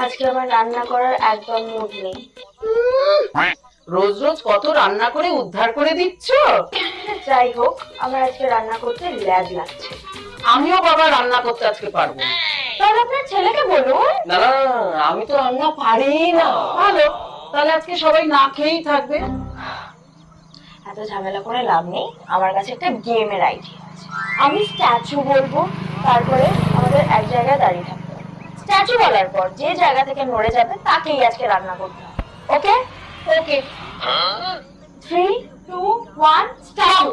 আজকে আমার রান্না করার একদম মুড নেই। রোজ রোজ কত রান্না করে উদ্ধার করে দিচ্ছ। যাই হোক, আমার আজকে রান্না করতে ল্যাদ লাগছে। আমিও বাবা রান্না করতে আজকে পারবো না। তাহলে আপনার ছেলেকে বলুন। না না, আমি তো রান্না পারি না। ভালো, তাহলে আজকে সবাই না খেয়েই থাকবে। এত ঝামেলা করে লাভ নেই, আমার কাছে একটা গেমের আইডিয়া আছে। আমি স্ট্যাচু বলবো, তারপরে আমাদের এক জায়গায় দাঁড়িয়ে থাকতে হবে। স্ট্যাচু বলার পর যে জায়গা থেকে নড়ে যাবে তাকেই আজকে রান্না করতে হবে। ওকে ওকে, 3, 2, 1 স্ট্যাচু।